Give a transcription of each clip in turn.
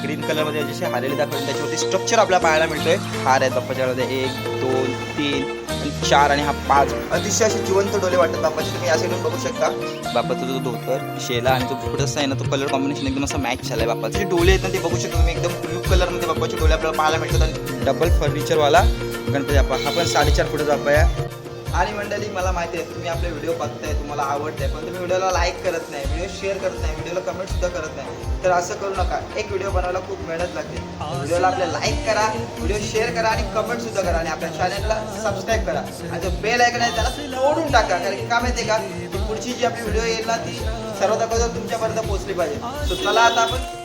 Green कलरमध्ये जसे हारेले दाखवले त्याच्यावरती स्ट्रक्चर आपल्याला पाहायला मिळतोय. हार आहेत बाप्पाच्यामध्ये 1 2 3 आणि 4 आणि हा 5. अतिशय असे जिवंत डोले वाटतात बाप्पाचे. तुम्ही या साईडून बघू शकता. बाप्पाचा जो धोतर शेला आणि जो फुटस आहे ना तो कलर कॉम्बिनेशन एकदम असं मॅच झालाय. बाप्पाचे जे डोले आहेत ना ते बघू शकता तुम्ही एकदम ब्लू कलरमध्ये बाप्पाचे डोले आपल्याला पाहायला मिळतात. आणि डबल फर्निचरवाला गणपती बाप्पा हा पण 4.5 फुटाचा बाप्पा आहे. आणि मंडळी मला माहिती आहे तुम्ही आपले व्हिडिओ बघताय, तुम्हाला आवडताय, पण तुम्ही व्हिडिओला लाईक करत नाही, व्हिडिओ शेअर करत नाही, व्हिडिओला कमेंट सुद्धा करत नाही. तर असं करू नका. एक व्हिडिओ बनवायला खूप मेहनत लागते. व्हिडिओला आपल्या लाईक करा, व्हिडिओ शेअर करा आणि कमेंट सुद्धा करा आणि आपल्या चॅनलला सबस्क्राईब करा आणि जो बेल आयकॉन आहे त्याला तोडून टाका. कारण की काय माहिती आहे का, ती पुढची जी आपली व्हिडिओ येईल ना ती सर्वात अगोदर तुमच्यापर्यंत पोहोचली पाहिजे. सो चला आता आपण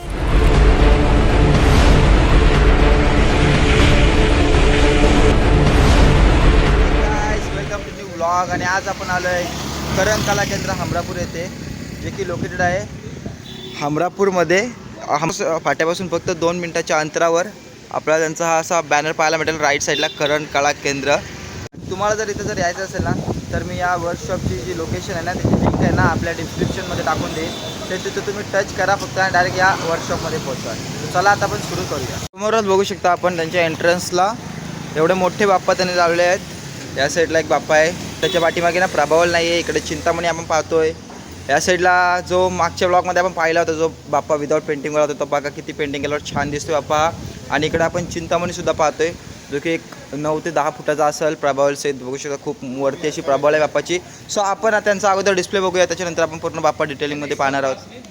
ब्लॉग. आणि आज आपण आलो आहे करण कला केंद्र हमरापूर येथे, जे की लोकेटेड आहे हमरापूरमध्ये. फाट्यापासून फक्त 2 मिनिटाच्या अंतरावर आपल्याला त्यांचा हा असा बॅनर पाहायला भेटेल राईट साईडला, करण कला केंद्र. तुम्हाला जर इथं जर यायचं असेल ना तर मी या वर्कशॉपची जी लोकेशन आहे ना त्याची लिंक आहे ना आपल्या डिस्क्रिप्शनमध्ये टाकून देईन. ते तिथं तुम्ही टच करा फक्त आणि डायरेक्ट या वर्कशॉपमध्ये पोहोचा. चला आता आपण सुरू करूया. समोरच बघू शकता आपण त्यांच्या एंट्रन्सला एवढे मोठे बाप्पा त्यांनी लावले आहेत. या साईडला एक बाप्पा आहे, त्याच्या पाठीमागे ना प्रभावल नाही आहे. इकडे चिंतामणी आपण पाहतोय. या साईडला जो मागच्या ब्लॉगमध्ये आपण पाहिला होता जो बाप्पा विदाऊट पेंटिंगवाला होता तो बघा किती पेंटिंग केल्यावर छान दिसतोय बाप्पा. आणि इकडे आपण चिंतामणीसुद्धा पाहतोय जो की एक 9 ते 10 फुटाचा असेल. प्रभावल सहित बघू शकता खूप वरती अशी प्रभावल आहे बाप्पाची. सो आपण त्यांचा अगोदर डिस्प्ले बघूया, त्याच्यानंतर आपण पूर्ण बाप्पा डिटेलिंगमध्ये पाहणार आहोत.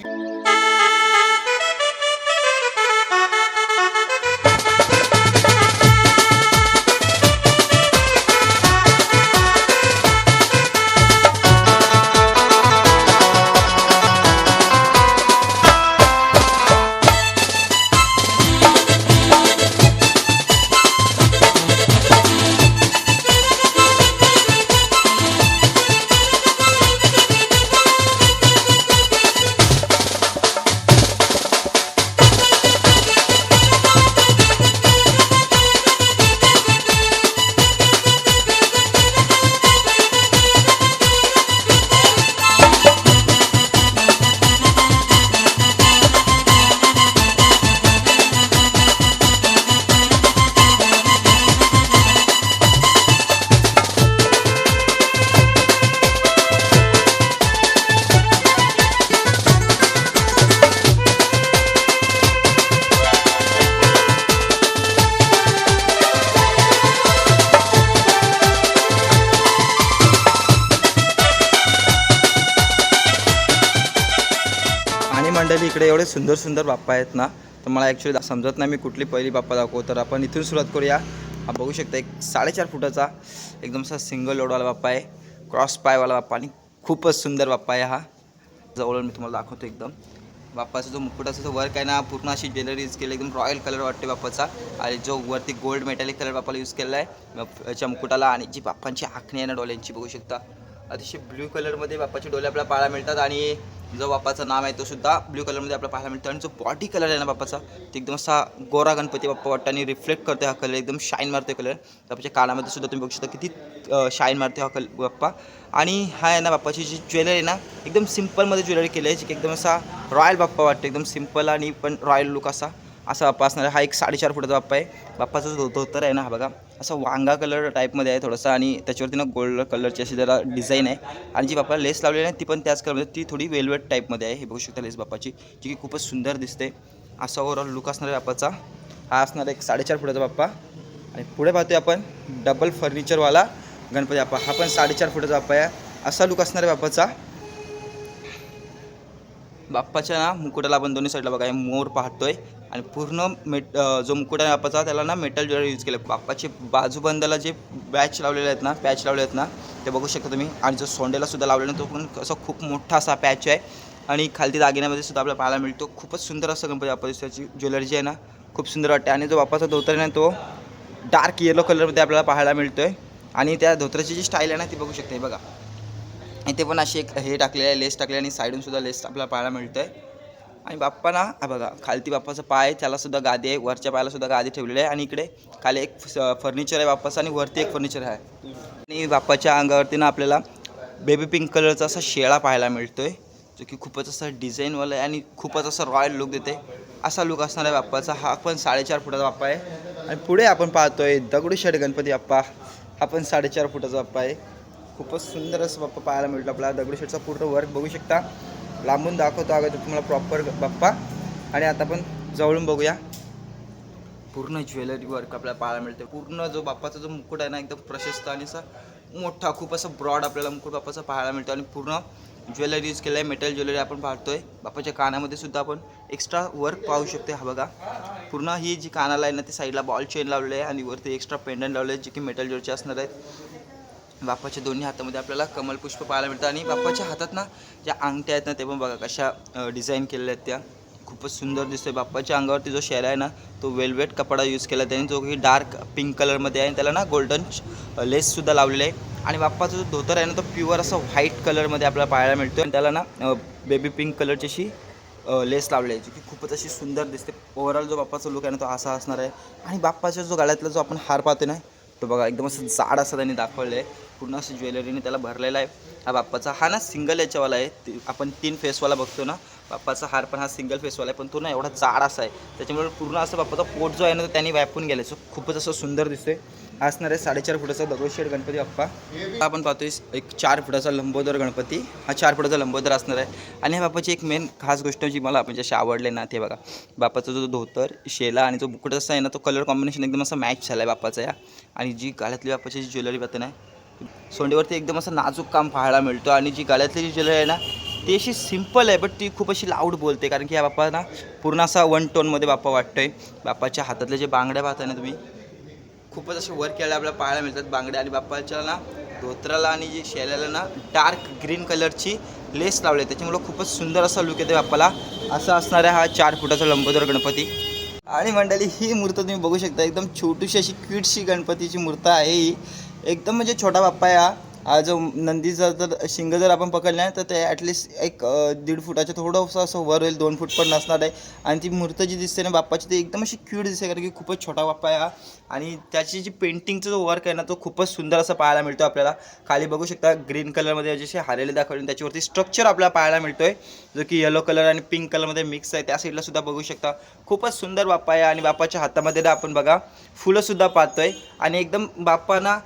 मंडळी इकडे एवढे सुंदर सुंदर बाप्पा आहेत ना तर मला ॲक्च्युली समजत नाही मी कुठली पहिली बाप्पा दाखवू. तर आपण इथून सुरुवात करूया. हा बघू शकता एक 4.5 फुटाचा एकदम असा सिंगल लोडवाला बाप्पा आहे, क्रॉस पायवाला बाप्पा आणि खूपच सुंदर बाप्पा आहे. हा जवळून मी तुम्हाला दाखवतो. एकदम बाप्पाचा जो मुकुटाचा जो वर्क आहे ना पूर्ण अशी ज्वेलरी यूज केली, एकदम रॉयल कलर वाटते बाप्पाचा. आणि जो वरती गोल्ड मेटॅलिक कलर बाप्पाला यूज केलेला आहे याच्या मुकुटाला. आणि जी बाप्पांची आखणी आहे ना डोळ्यांची बघू शकता अतिशय ब्ल्यू कलरमध्ये बाप्पाचे डोळे आपल्याला पाहायला मिळतात. आणि जो बाप्पाचं नाव आहे तो सुद्धा ब्ल्यू कलरमध्ये आपल्याला पाहायला मिळतो. आणि जो बॉडी कलर आहे ना बाप्पाचा ते एकदम असा गोरा गणपती बाप्पा वाटतं आणि रिफ्लेक्ट करते हा कलर, एकदम शाईन मारते कलर. बाप्पाच्या कानामध्ये सुद्धा तुम्ही बघू शकता किती शाईन मारते हा बाप्पा. आणि हा आहे ना बाप्पाची जी ज्वेलरी आहे ना एकदम सिम्पलमध्ये ज्वेलरी केली आहे, जी की एकदम असा रॉयल बाप्पा वाटतो, एकदम सिम्पल आणि पण रॉयल लुक असा बाप्पा असणार आहे. हा एक 4.5 फुटाचा बाप्पा आहे. बाप्पाचा जो धोतर आहे ना हा बघा असा वांगा कलर टाईपमध्ये आहे थोडासा. आणि त्याच्यावरती ना गोल्ड कलरची अशी जरा डिझाईन आहे. आणि जी बाप्पाला लेस लावलेली आहे ती पण त्याच कलरमध्ये, ती थोडी वेलवेट टाईपमध्ये आहे. हे बघू शकता लेस बाप्पाची, जी की खूपच सुंदर दिसते. असा ओव्हरऑल लुक असणार आहे बाप्पाचा. हा असणार एक 4.5 फुटाचा बाप्पा. आणि पुढे पाहतोय आपण डबल फर्निचरवाला गणपती बाप्पा. हा पण 4.5 फुटाचा बाप्पा आहे. असा लुक असणार आहे बाप्पाचा. बाप्पाच्या ना मुकुटाला आपण दोन्ही साईडला बघा मोर पाहतोय. आणि पूर्ण जो मुकुट आहे बाप्पाचा त्याला ना मेटल ज्वेलरी यूज केलं. बाप्पाचे बाजूबंदाला जे पॅच लावलेले आहेत ना ते बघू शकता तुम्ही. आणि जो सोंडेला सुद्धा लावलेला तो पण असा खूप मोठा असा पॅच आहे. आणि खालती दागिन्यामध्ये सुद्धा आपल्याला पाहायला मिळतो. खूपच सुंदर असं गणपती बाप्पाची ज्वेलरी जी आहे ना खूप सुंदर वाटते. आणि जो बाप्पाचा धोतर आहे ना तो डार्क येलो कलरमध्ये आपल्याला पाहायला मिळतोय. आणि त्या धोतराची जी स्टाईल आहे ना ती बघू शकता बघा. इथे पण अशी एक हे टाकलेलं आहे, लेस टाकले आणि साईडून सुद्धा लेस आपल्याला पाहायला मिळतं आहे. आणि बाप्पा ना हा बघा खालती बाप्पाचा पाय त्यालासुद्धा गादी आहे, वरच्या पायालासुद्धा गादी ठेवलेली आहे. आणि इकडे खाली एक फर्निचर आहे बाप्पाचं आणि वरती एक फर्निचर आहे. आणि बाप्पाच्या अंगावरती ना आपल्याला बेबी पिंक कलरचा असा शेळा पाहायला मिळतो आहे, जो की खूपच असा डिझाईनवाला आहे आणि खूपच असा रॉयल लुक देते असा लुक असणार आहे बाप्पाचा. हा पण 4.5 फुटाचा बाप्पा आहे. आणि पुढे आपण पाहतोय दगडूशेठ गणपती बाप्पा. हा पण 4.5 फुटाचा बाप्पा आहे. खूपच सुंदर असं बाप्पा पाहायला मिळतो आपल्याला. दगडूशेठचा पूर्ण वर्क बघू शकता. लांबून दाखवतो अगोदर तुम्हाला प्रॉपर बाप्पा. आणि आता आपण जवळून बघूया. पूर्ण ज्वेलरी वर्क आपल्याला पाहायला मिळते. पूर्ण जो बाप्पाचा जो मुकुट आहे ना एकदम प्रशस्त आणि असा मोठा खूप असं ब्रॉड आपल्याला मुकुट बाप्पाचा पाहायला मिळतो. आणि पूर्ण ज्वेलरी यूज केलं आहे. मेटल ज्वेलरी आपण पाहतोय. बाप्पाच्या कानामध्ये सुद्धा आपण एक्स्ट्रा वर्क पाहू शकतो. हा बघा पूर्ण ही जी कानाला आहे ना ती साईडला बॉल चेन लावलेली आहे आणि वरती एक्स्ट्रा पेंडंट लावले आहे जे की मेटल ज्वेलरीचे असणार आहेत. बाप्पाच्या दोन्ही हातामध्ये आपल्याला कमलपुष्प पाहायला मिळतं. आणि बाप्पाच्या हातात ना ज्या अंगठ्या आहेत ना ते पण बघा कशा डिझाईन केलेल्या आहेत. त्या खूपच सुंदर दिसतोय. बाप्पाच्या अंगावरती जो शेरा आहे ना तो वेल्वेट कपडा यूज केला त्याने जो की डार्क पिंक कलरमध्ये आहे. त्याला ना गोल्डन लेससुद्धा लावलेलं आहे. आणि बाप्पाचा जो धोतर आहे ना तो प्युअर असा व्हाईट कलरमध्ये आपल्याला पाहायला मिळतो. आणि त्याला ना बेबी पिंक कलरची अशी लेस लावली आहे जी की खूपच अशी सुंदर दिसते. ओव्हरऑल जो बाप्पाचा लुक आहे ना तो असा असणार आहे. आणि बाप्पाच्या जो गळ्यातला जो आपण हार पाहतो ना तो बघा एकदम असं जाड असं त्यांनी दाखवलं आहे. पूर्ण असं ज्वेलरीने त्याला भरलेला आहे. हा बाप्पाचा हा ना सिंगल याच्यावाला आहे. आपण 3 फेसवाला बघतो ना बाप्पाचा हार पण हा सिंगल फेसवाला आहे. पण तो ना एवढा जाड असा आहे त्याच्यामुळे पूर्ण असं बाप्पाचा पोट जो आहे ना तो त्यांनी व्यापून गेला आहे. सो खूपच असं सुंदर दिसतोय. असणार आहे 4.5 फुटाचा दगडूशेठ गणपती बाप्पा. आपण पाहतोय एक 4 फुटाचा लंबोदर गणपती. हा 4 फुटाचा लंबोदर असणार आहे. आणि ह्या बाप्पाची एक मेन खास गोष्ट जी मला म्हणजे अशी आवडली ना ते बघा बाप्पाचा जो धोतर शेला आणि जो मुकुट असा आहे ना तो कलर कॉम्बिनेशन एकदम असं मॅच झाला आहे बाप्पाचा या. आणि जी गळ्यातली बाप्पाची जी ज्वेलरी पाहते ना सोंडेवरती एकदम असं नाजूक काम पाहायला मिळतो. आणि जी गळ्यातली जी ज्वेलरी आहे ना ती अशी सिम्पल आहे बट ती खूप अशी लाऊड बोलते. कारण की या बाप्पा ना पूर्ण असा 1 टोनमध्ये बाप्पा वाटतोय. बाप्पाच्या हातातले जे बांगड्या पाहताय ना तुम्ही खूपच असे वर्क केलेले आपल्याला पाहायला मिळतात बांगड्या. आणि बाप्पाच्या ना धोत्राला आणि जी शेल्याला ना डार्क ग्रीन कलरची लेस लावली आहे त्याच्यामुळं खूपच सुंदर असा लुक येतो बाप्पाला. असा असणार आहे हा 4 फुटाचा लंबोदर गणपती. आणि मंडळी ही मूर्त तुम्ही बघू शकता एकदम छोटीशी अशी क्यूटशी गणपतीची मूर्त आहे ही. एकदम म्हणजे छोटा बाप्पा आहे हा जो नंदीचा जर शिंग जर आपण पकडलं तर ते ॲटलिस्ट एक 1.5 फुटाचं थोडंसं असं वर होईल 2 फूट पण नसणार आहे. आणि ती मूर्त जी दिसते ना बाप्पाची ती एकदम अशी क्यूट दिसते कारण की खूपच छोटा बाप्पा आहे हा. आणि त्याची जी पेंटिंगचा जो वर्क आहे ना तो खूपच सुंदर असं पाहायला मिळतो आपल्याला. खाली बघू शकता ग्रीन कलरमध्ये जसे हारेले दाखवले त्याच्यावरती स्ट्रक्चर आपल्याला पाहायला मिळतो आहे जो की येलो कलर आणि पिंक कलरमध्ये मिक्स आहे. त्या साईडला सुद्धा बघू शकता खूपच सुंदर बाप्पा आहे. आणि बाप्पाच्या हातामध्ये ना आपण बघा फुलंसुद्धा पाहतोय. आणि एकदम बाप्पांना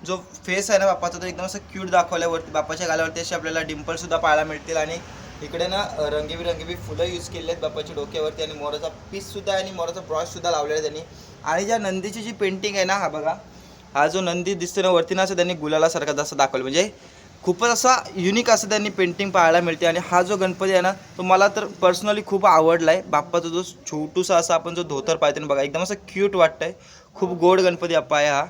जो फेस आहे ना बाप्पाचा तो एकदम असं क्यूट दाखवल्यावरती बाप्पाच्या गालावरती असे आपल्याला डिंपलसुद्धा पाहायला मिळतील. आणि इकडे ना रंगीबेरंगी फुलं यूज केलेली आहेत बाप्पाच्या डोक्यावरती. आणि मोराचा पीससुद्धा आहे आणि मोराचा ब्रॉशसुद्धा लावलेला आहे त्यांनी. आणि ज्या नंदीची जी पेंटिंग आहे ना हा बघा हा जो नंदी दिसतो ना वरती ना असं त्यांनी गुलालासारखा जसं दाखवलं म्हणजे खूपच असा युनिक असं त्यांनी पेंटिंग पाहायला मिळते. आणि हा जो गणपती आहे ना तो मला तर पर्सनली खूप आवडला आहे. बाप्पाचा जो छोटूसा असा आपण जो धोतर पाहतो ना बघा एकदम असं क्यूट वाटतं आहे. खूप गोड गणपती बाप्पा आहे हा.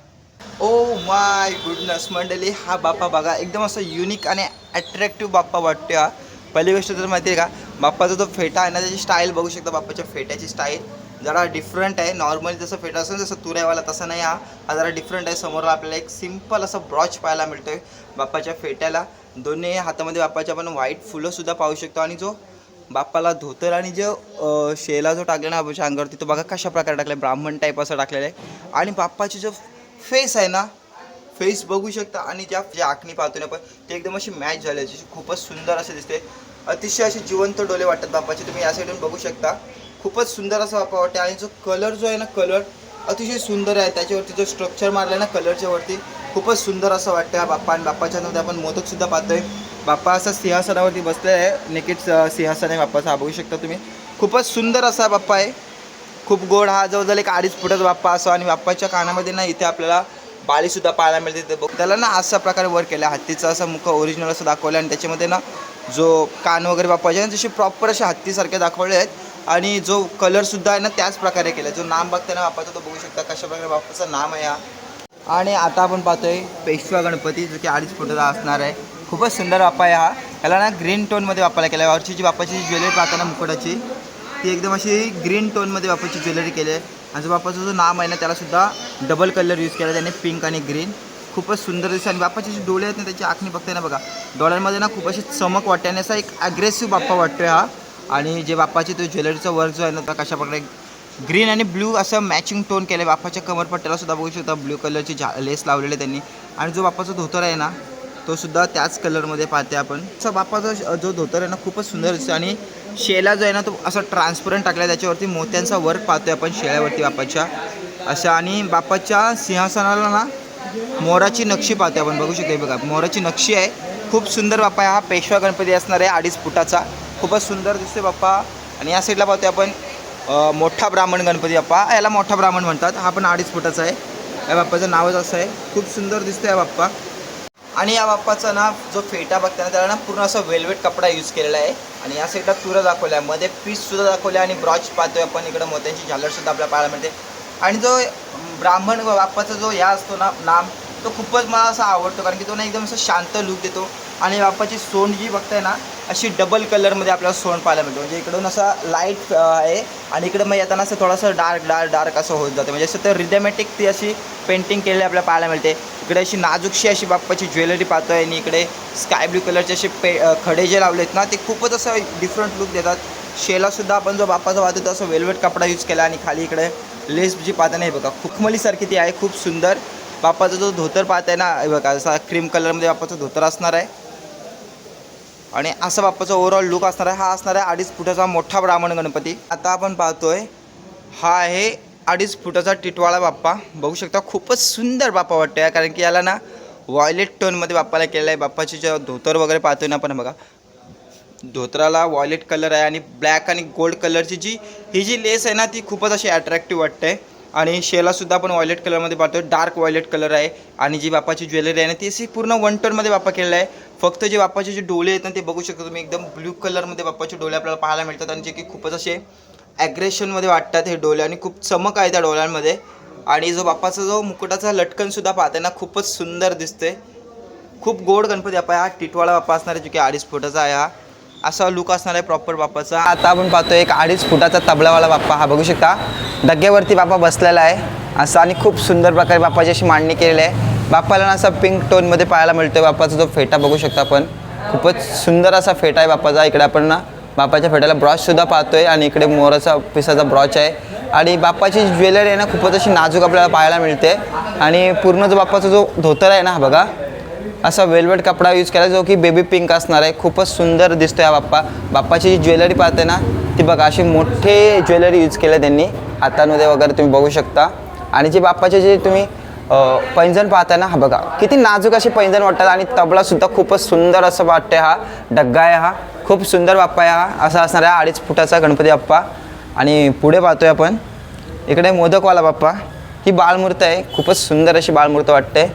ओ माय गुडनेस मंडळी हा बाप्पा बघा एकदम असं युनिक आणि अट्रॅक्टिव्ह बाप्पा वाटतो हा. पहिली गोष्ट तर माहिती आहे का बाप्पाचा जो फेटा आहे ना त्याची स्टाईल बघू शकता. बाप्पाच्या फेट्याची स्टाईल जरा डिफरंट आहे. नॉर्मली जसं फेटा असेल जसं तुऱ्यावाला तसं नाही हा जरा डिफरंट आहे. समोर आपल्याला एक सिम्पल असं ब्रॉच पाहायला मिळतो आहे बाप्पाच्या फेट्याला. दोन्ही हातामध्ये बाप्पाच्या आपण व्हाईट फुलंसुद्धा पाहू शकतो. आणि जो बाप्पाला धोतर आणि जो शेला जो टाकला ना बाप्पाच्या अंगावरती तो बघा कशा प्रकारे टाकला आहे ब्राह्मण टाईप असं टाकलेलं आहे. आणि बाप्पाची जो फेस आहे ना फेस बघू शकता. आणि ज्या जे आखणी पाहतो ना आपण ते एकदम अशी मॅच झाली अशी खूपच सुंदर असे दिसते. अतिशय असे जिवंत डोळे वाटतात बाप्पाचे. तुम्ही या साईडून बघू शकता खूपच सुंदर असा बाप्पा वाटते. आणि जो कलर जो आहे ना कलर अतिशय सुंदर आहे. त्याच्यावरती जो स्ट्रक्चर मारला आहे ना कलरच्या वरती खूपच सुंदर असं वाटतं हा बाप्पा. आणि बाप्पाच्यामध्ये आपण मोदकसुद्धा पाहतोय. बाप्पा असा सिंहासनावरती बसलेला आहे. निकिट सिंहासन आहे बाप्पाचा हा बघू शकता तुम्ही. खूपच सुंदर असा बाप्पा आहे. खूप गोड हा जवळजवळ एक 2.5 फुटाचा बाप्पा असो. आणि बाप्पाच्या कानामध्ये ना इथे आपल्याला बाळीसुद्धा पाहायला मिळते. ते बघ त्याला ना अशा प्रकारे वर केलं हत्तीचं असं मुख ओरिजिनल असं दाखवलं. आणि त्याच्यामध्ये ना जो कान वगैरे बाप्पाचे ना जसे प्रॉपर असे हत्तीसारखे दाखवले आहेत. आणि जो कलरसुद्धा आहे ना त्याच प्रकारे केला आहे. जो नाम बघताय ना बाप्पाचा तो बघू शकता कशा प्रकारे बाप्पाचं नाम आहे हा. आणि आता आपण पाहतोय पेशवा गणपती जो की 2.5 फुटाचा असणार आहे. खूपच सुंदर बाप्पा आहे हा. ह्याला ना ग्रीन टोनमध्ये बाप्पाला केला आहे. वरची जी बाप्पाची ज्वेलरी पाहताना मुकुटाची ती एकदम अशी ग्रीन टोनमध्ये बाप्पाची ज्वेलरी केली आहे. आणि जो बाप्पाचा जो नाम आहे ना त्यालासुद्धा डबल कलर यूज केला त्याने पिंक आणि ग्रीन. खूपच सुंदर दिसते. आणि बाप्पाचे जे डोळे आहेत ना त्याची आखणी बघताय ना बघा डोळ्यांमध्ये ना खूप अशी चमक वाटते. आणि असा एक ॲग्रेसिव्ह बाप्पा वाटतोय हा. आणि जे बाप्पाची तो ज्वेलरीचा वर्क जो आहे ना तर कशा प्रकारे ग्रीन आणि ब्ल्यू असं मॅचिंग टोन केलं आहे. बाप्पाच्या कमरपट्ट्याला सुद्धा बघू शकता ब्ल्यू कलरची लेस लावलेली त्यांनी. आणि जो बाप्पाचा धोतर आहे ना तो सुद्धा त्याच कलरमध्ये पाहते आपण. असा बाप्पाचा जो धोतर आहे ना खूपच सुंदर दिसतो आणि शेला जो आहे ना तो असा ट्रान्सपरंट टाकला, त्याच्यावरती मोत्यांचा वर्क पाहतोय आपण शेळ्यावरती बाप्पाच्या अशा. आणि बाप्पाच्या सिंहासनाला ना मोराची नक्षी पाहते आपण, बघू शकतो बघा मोराची नक्षी आहे. खूप सुंदर बाप्पा आहे. हा पेशवा गणपती असणार आहे 2.5 फुटाचा, खूपच सुंदर दिसते बाप्पा. आणि या साईडला पाहतोय आपण मोठा ब्राह्मण गणपती बाप्पा, याला मोठा ब्राह्मण म्हणतात. हा पण 2.5 फुटाचा आहे. या बाप्पाचं नावच असं आहे. खूप सुंदर दिसतो या बाप्पा. आणि या बाप्पाचा ना जो फेटा बघताना त्याला ना पूर्ण असा वेल्वेट कपडा यूज केलेला आहे. आणि या साईडला तुरा दाखवला आहे, मध्ये पीससुद्धा दाखवले आणि ब्रॉच पाहतोय आपण. इकडं मोत्यांची झालरसुद्धा आपल्याला पाहायला मिळते. आणि जो ब्राह्मण बाप्पाचा जो या असतो ना नाम, तो खूपच मला असा आवडतो, कारण की तो ना एकदम असं शांत लूक देतो. आणि बाप्पाची सोंड जी बघताय ना अशी डबल कलरमध्ये आपल्याला सोंड पाहायला मिळतो. म्हणजे इकडून असा लाईट आहे आणि इकडं मग येताना असं थोडंसं डार्क असं होत जातं. म्हणजे असं तर रिदमॅटिक ती अशी पेंटिंग केलेली आपल्याला पाहायला मिळते. इकडे अशी नाजूकशी अशी बाप्पाची ज्वेलरी पाहतोय. आणि इकडे स्काय ब्ल्यू कलरचे असे खडे जे लावलेत ना ते खूपच असं डिफरंट लुक देतात. शेलासुद्धा आपण जो बाप्पाचा वाहतो असं वेल्वेट कपडा यूज केला. आणि खाली इकडे लेस जी पाहता नाही बघा खुखमलीसारखी ती आहे, खूप सुंदर. बाप्पाचा जो धोतर पाहताय ना बघा असा क्रीम कलरमध्ये बाप्पाचं धोतर असणार आहे. आणि असा बाप्पाचा ओव्हरऑल लुक असणार आहे. हा असणार आहे 2.5 फुटाचा मोठा ब्राह्मण गणपती. आता आपण पाहतोय हा आहे 2.5 फुटाचा टिटवाळा बाप्पा. बघू शकता खूपच सुंदर बाप्पा वाटतं, कारण की याला ना व्हायलेट टोनमध्ये बाप्पाला केलेलं आहे. बाप्पाची जे धोतर वगैरे पाहतोय ना आपण बघा, धोतराला व्हायलेट कलर आहे आणि ब्लॅक आणि गोल्ड कलरची ही जी लेस आहे ना ती खूपच अशी अट्रॅक्टिव्ह वाटते. आणि शेलासुद्धा आपण व्हायलेट कलरमध्ये पाहतोय, डार्क व्हायलेट कलर आहे. आणि जी बाप्पाची ज्वेलरी आहे ना ती अशी पूर्ण 1 टोनमध्ये बाप्पा केलेला आहे. फक्त जे बाप्पाचे जे डोळे आहेत ना ते बघू शकता तुम्ही, एकदम ब्ल्यू कलरमध्ये बाप्पाचे डोळे आपल्याला पाहायला मिळतात. आणि जे की खूपच असे ॲग्रेशनमध्ये वाटतात हे डोळे, आणि खूप चमक आहे त्या डोळ्यांमध्ये. आणि जो बाप्पाचा जो मुकुटाचा लटकनसुद्धा पाहते ना खूपच सुंदर दिसते. खूप गोड गणपती बाप्पा हा टिटवाळा बाप्पा असणार आहे, जो की 2.5 फुटाचा आहे. हा असा लुक असणार आहे प्रॉपर बाप्पाचा. आता आपण पाहतोय एक 2.5 फुटाचा तबलावाला बाप्पा. हा बघू शकता डग्यावरती बाप्पा बसलेला आहे असं. आणि खूप सुंदर प्रकारे बाप्पाची अशी मांडणी केलेली आहे. बाप्पाला ना असा पिंक टोनमध्ये पाहायला मिळतोय. बाप्पाचा जो फेटा बघू शकता आपण, खूपच सुंदर असा फेटा आहे बाप्पाचा. इकडे आपण ना बाप्पाच्या फेट्याला ब्रॉचसुद्धा पाहतोय. आणि इकडे मोराचा पिसाचा ब्रॉच आहे. आणि बाप्पाची ज्वेलरी आहे ना खूपच अशी नाजूक आपल्याला पाहायला मिळते. आणि पूर्ण जो बाप्पाचा जो धोतर आहे ना हा बघा असा वेल्वेट कपडा यूज केला, जो की बेबी पिंक असणार आहे. खूपच सुंदर दिसतोय हा बाप्पा. बाप्पाची जी ज्वेलरी पाहते ना ती बघा अशी मोठे ज्वेलरी यूज केले त्यांनी हातांमध्ये वगैरे तुम्ही बघू शकता. आणि जे बाप्पाचे जे तुम्ही पैंजण पाहताय ना हा बघा किती नाजूक असे पैंजण वाटतात. आणि तबलासुद्धा खूपच सुंदर असं वाटते. हा डग्गा आहे, हा खूप सुंदर बाप्पा आहे. हा असा असणार आहे 2.5 फुटाचा गणपती बाप्पा. आणि पुढे पाहतोय आपण इकडे मोदकवाला बाप्पा. ही बाळमूर्त आहे, खूपच सुंदर अशी बाळमूर्त वाटते.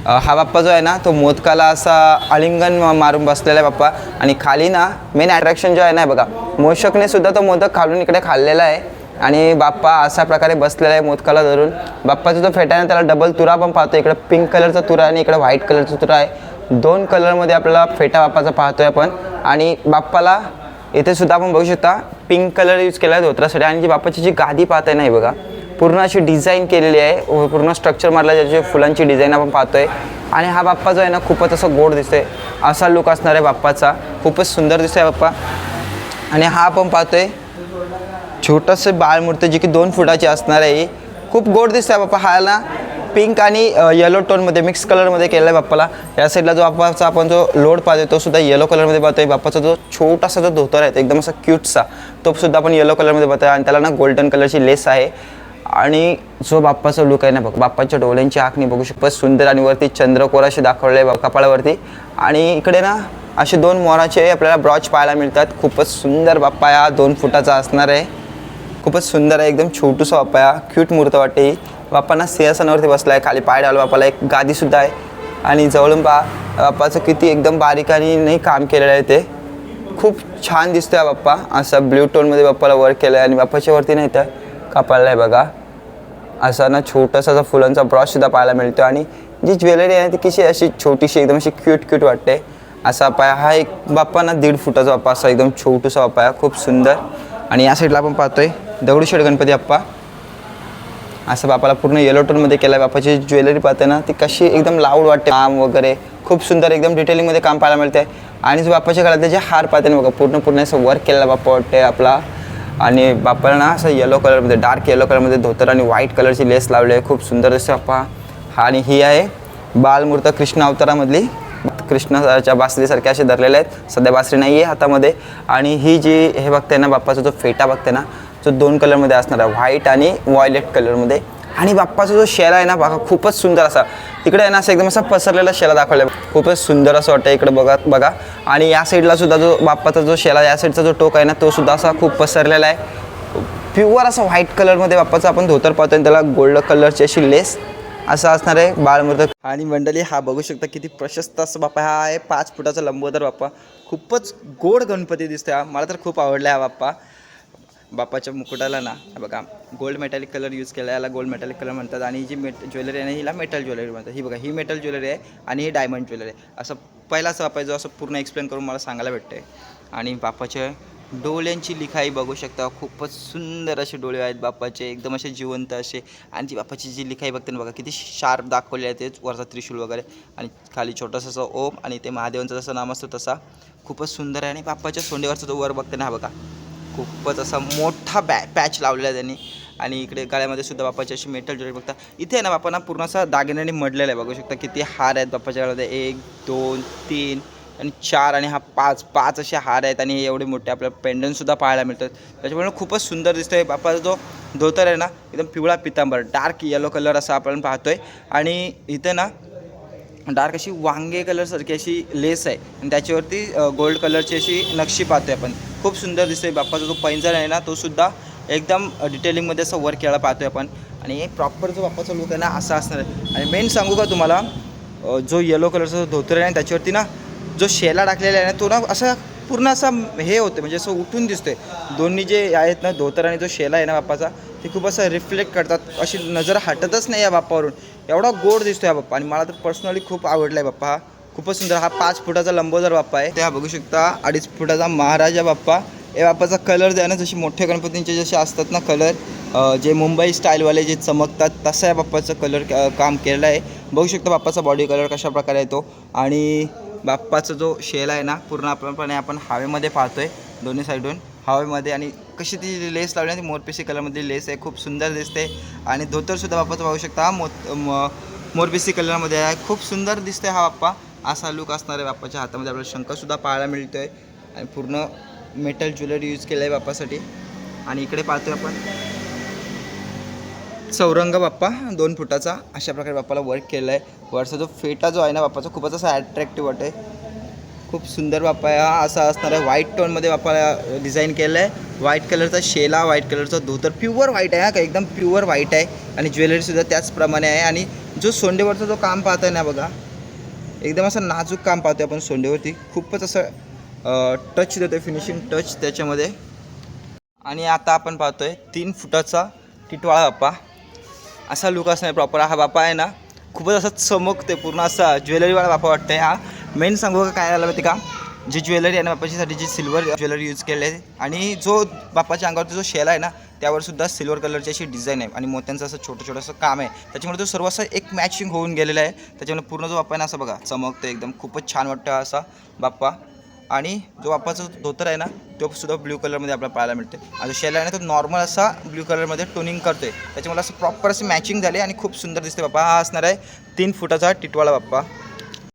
हा बाप्पा जो आहे ना तो मोदकाला असा आलिंगन मारून बसलेला आहे बाप्पा. आणि खाली ना मेन अट्रॅक्शन जो आहे ना बघा मोषकने सुद्धा तो मोदक खालून इकडे खाल्लेला आहे. आणि बाप्पा अशा प्रकारे बसलेला आहे मोदकाला धरून. बाप्पाचा जो फेटा आहे ना त्याला डबल तुरा पण पाहतो. इकडे पिंक कलरचा तुरा आणि इकडे व्हाईट कलरचा तुरा आहे. 2 कलरमध्ये आपल्याला फेटा बाप्पाचा पाहतोय आपण. आणि बाप्पाला इथे सुद्धा आपण बघू शकता पिंक कलर यूज केला आहे धोत्रासाठी. आणि जी बाप्पाची जी गादी पाहताय ना बघा पूर्ण अशी डिझाईन केलेली आहे, पूर्ण स्ट्रक्चर मारला ज्याची फुलांची डिझाईन आपण पाहतोय. आणि हा बाप्पा जो आहे ना खूपच असं गोड दिसतोय, असा लुक असणार आहे बाप्पाचा. खूपच सुंदर दिसतोय बाप्पा. आणि हा आपण पाहतोय छोटंसं बाळमूर्ती जी की 2 फुटाची असणार आहे. खूप गोड दिसतोय बाप्पा. हा ना पिंक आणि येलो टोनमध्ये मिक्स कलरमध्ये केलेला आहे बाप्पाला. या साईडला जो बाप्पाचा आपण जो लोड पाहतोय तो सुद्धा येलो कलरमध्ये पाहतोय. बाप्पाचा जो छोटासा जो धोतर आहे एकदम असा क्यूटसा तो सुद्धा आपण येलो कलरमध्ये पाहतोय. आणि त्याला ना गोल्डन कलरची लेस आहे. आणि जो बाप्पाचा लुक आहे ना बघ बाप्पाच्या डोळ्यांची आखणी बघू शकतो सुंदर. आणि वरती चंद्रकोर असे दाखवले आहे कपाळावरती. आणि इकडे ना असे 2 मोराचे आपल्याला ब्रॉच पाहायला मिळतात. खूपच सुंदर बाप्पा हा 2 फुटाचा असणार आहे. खूपच सुंदर आहे, एकदम छोटूसा बाप्पा हा. क्यूट मूर्त वाटते ही. बाप्पांना सिंहासनावरती बसला आहे, खाली पाय डावला बाप्पाला. एक गादीसुद्धा आहे. आणि जवळून बाप्पाचं किती एकदम बारीक आणि नाही काम केलेलं आहे ते. खूप छान दिसतोय बाप्पा. असा ब्ल्यू टोनमध्ये बाप्पाला वर्क केलं आहे. आणि बाप्पाच्या वरती नाही तर कपाळला आहे बघा असा ना छोटासा फुलांचा ब्रॉचसुद्धा पाहायला मिळतो. आणि जी ज्वेलरी आहे ती कशी अशी छोटीशी एकदम अशी क्यूट वाटते. असा पाय हा एक बाप्पा ना 1.5 फुटाचा बाप्पा असा एकदम छोटूसा बाप्पा आहे, खूप सुंदर. आणि या साईडला आपण पाहतोय दगडूशेठ गणपती बाप्पा. असं बाप्पाला पूर्ण येलो टोनमध्ये केलं आहे. बाप्पाची ज्वेलरी पाहते ना ती कशी एकदम लाऊड वाटते. काम वगैरे खूप सुंदर एकदम डिटेलिंगमध्ये काम पाहायला मिळते. आणि जो बाप्पाच्या गळ्यात जे हार पाहते ना बघा पूर्ण असं वर्क केलेला बाप्पा वाटते आपला. आणि बाप्पाला ना असं येलो कलरमध्ये डार्क येलो कलरमध्ये धोतर आणि व्हाईट कलरची लेस लावली आहे. खूप सुंदर दिसते बाप्पा. आणि ही आहे बालमूर्त कृष्ण अवतारामधली. कृष्णाच्या बासरीसारखे असे धरलेले आहेत. सध्या बासरी नाही आहे हातामध्ये. आणि ही जी हे बघते ना बाप्पाचा जो फेटा बघते ना, जो 2 कलरमध्ये असणार आहे, व्हाईट आणि व्हायलेट कलरमध्ये. आणि बाप्पाचा जो शेला आहे ना बघा, खूपच सुंदर असा तिकडे आहे ना, असं एकदम असा पसरलेला शेला दाखवला आहे. खूपच सुंदर असं वाटतं इकडे बघा. आणि या साईडला सुद्धा जो बाप्पाचा जो शेला, या साईडचा जो टोक आहे ना, तो सुद्धा असा खूप पसरलेला आहे. प्युअर असा व्हाईट कलरमध्ये बाप्पाचा आपण धोतर पाहतो आणि त्याला गोल्ड कलरची अशी लेस असं असणार आहे बाळमृत. आणि मंडळी हा बघू शकता किती प्रशस्त असं बाप्पा हा आहे. 5 फुटाचा लंबोदर बाप्पा. खूपच गोड गणपती दिसतो हा. मला तर खूप आवडला हा बाप्पा. बाप्पाच्या मुकुटाला ना बघा गोल्ड मेटॅलिक कलर यूज केला, याला गोल्ड मेटॅलिक कलर म्हणतात. आणि ही जी ज्वेलरी आहे ना, हिला मेटल ज्वेलरी म्हणतात. ही बघा, ही मेटल ज्वेलरी आहे आणि ही डायमंड ज्वेलरी आहे. असं पहिलाच बाप्पा जो असं पूर्ण एक्सप्लेन करून मला सांगायला भेटते. आणि बाप्पाच्या डोळ्यांची लिखाई बघू शकता, खूपच सुंदर असे डोळे आहेत बाप्पाचे, एकदम असे जिवंत असे. आणि जी बाप्पाची जी लिखाई बघते ना बघा, किती शार्प दाखवली आहे. तेच वरचा त्रिशूल वगैरे आणि खाली छोटंसं असं ओम आणि ते महादेवांचं जसं नाम असतं तसा खूपच सुंदर आहे. आणि बाप्पाच्या सोंडेवरचा जो वर बघते ना हा बघा, खूपच असा मोठा पॅच लावलेला आहे त्यांनी. आणि इकडे गळ्यामध्ये सुद्धा बाप्पाची अशी मेटल ज्वेलरी बघता. इथे आहे ना बाप्पांना पूर्ण असा दागिन्याने मडलेला आहे. बघू शकता किती हार आहेत बाप्पाच्या गळ्यामध्ये, 1 2 3 आणि 4 आणि हा 5 असे हार आहेत. आणि एवढे मोठे आपल्याला पेंडंटसुद्धा पाहायला मिळतात. त्याच्यामुळे खूपच सुंदर दिसतोय. बाप्पाचा जो धोतर आहे ना, एकदम पिवळा पितांबर डार्क येलो कलर असा आपण पाहतोय. आणि इथे ना डार्क अशी वांगे कलरसारखी अशी लेस आहे आणि त्याच्यावरती गोल्ड कलरची अशी नक्षी पाहतोय आपण. खूप सुंदर दिसतोय. बाप्पाचा जो पैंजण आहे ना, तो सुद्धा एकदम डिटेलिंगमध्ये असं वर्क केला पाहतोय आपण. आणि प्रॉपर जो बाप्पाचा लुक आहे ना असा असणार आहे. आणि मेन सांगू का तुम्हाला, जो येलो कलरचा जो धोतर आहे त्याच्यावरती ना जो शेला टाकलेला आहे ना, तो ना असा पूर्ण असा हे होते, म्हणजे असं उठून दिसतोय. दोन्ही जे आहेत ना, धोतर आणि जो शेला आहे ना बाप्पाचा, ते खूप असं रिफ्लेक्ट करतात. अशी नजर हटतच नाही या बाप्पावरून. एवढा गोड दिसतो हा बाप्पा. आणि मला तर पर्सनली खूप आवडला आहे बाप्पा हा. खूपच सुंदर. हा 5 फुटाचा लंबोदर बाप्पा आहे. त्या बघू शकता 2.5 फुटाचा महाराजा बाप्पा. या बाप्पाचा कलर द्या ना, जशी मोठ्या गणपतींचे जसे असतात ना कलर, जे मुंबई स्टाईलवाले जे चमकतात, तसा या बाप्पाचं कलर काम केलेलं आहे. बघू शकता बाप्पाचा बॉडी कलर कशा प्रकारे आहे तो. आणि बाप्पाचा जो शेला आहे ना, पूर्ण आपणपणे आपण हवेमध्ये पाहतोय, दोन्ही साईडून हवेमध्ये. आणि कशी ती लेस लावली आहे, ती मोरपिसी कलरमधली लेस आहे, खूप सुंदर दिसते. आणि धोतरसुद्धा बाप्पाचं पाहू शकता मोरपिसी कलरमध्ये आहे. खूप सुंदर दिसते हा बाप्पा. असा लुक असणार आहे बाप्पाच्या हातामध्ये. आपल्याला शंखसुद्धा पाहायला मिळतो आहे. आणि पूर्ण मेटल ज्वेलरी यूज केलं आहे बाप्पासाठी. आणि इकडे पाहतोय आपण चौरंग बाप्पा 2 फुटाचा. अशा प्रकारे बाप्पाला वर्क केलं आहे. वरचा जो फेटा जो आहे ना बाप्पाचा, खूपच असा ॲट्रॅक्टिव्ह वाटते. खूप सुंदर बाप्पा आहे हा. असा असणार आहे. व्हाईट टोनमध्ये बाप्पाला डिझाईन केलं आहे. व्हाईट कलरचा शेला, व्हाईट कलरचा धोतर, प्युअर व्हाईट आहे हा, का एकदम प्युअर व्हाईट आहे. आणि ज्वेलरीसुद्धा त्याचप्रमाणे आहे. आणि जो सोंडेवरचा जो काम पाहतो आहे ना बघा, एकदम असं नाजूक काम पाहतो आहे आपण सोंडेवरती. खूपच असं टच देतो, फिनिशिंग टच त्याच्यामध्ये. आणि आता आपण पाहतोय 3 फुटाचा टिटवाळा बाप्पा. असा लुक असणार प्रॉपर. हा बाप्पा आहे ना, खूपच असं चमकते, पूर्ण असा ज्वेलरीवाला बाप्पा वाटतं हा. मेन सांगू का काय झालं माहिती का, जी ज्वेलरी आहे ना बाप्पाच्यासाठी, जी सिल्वर ज्वेलरी यूज केली आहे. आणि जो बाप्पाच्या अंगावरती जो शेला आहे ना, त्यावरसुद्धा सिल्वर कलरची अशी डिझाईन आहे. आणि मोत्यांचं असं छोटं असं काम आहे. त्याच्यामुळे तो सर्व असं एक मॅचिंग होऊन गेलेला आहे. त्याच्यामुळे पूर्ण जो बाप्पा आहे ना, असं बघा चमकतं एकदम. खूपच छान वाटतं असा बाप्पा. आणि जो बाप्पाचा धोतर आहे ना, तो सुद्धा ब्ल्यू कलरमध्ये आपल्याला पाहायला मिळते. आणि जो शेला आहे ना, तो नॉर्मल असा ब्ल्यू कलरमध्ये टोनिंग करतो आहे. त्याच्यामुळे असं प्रॉपर असं मॅचिंग झाले आणि खूप सुंदर दिसते बाप्पा. हा असणार आहे 3 फुटाचा टिटवाळा बाप्पा.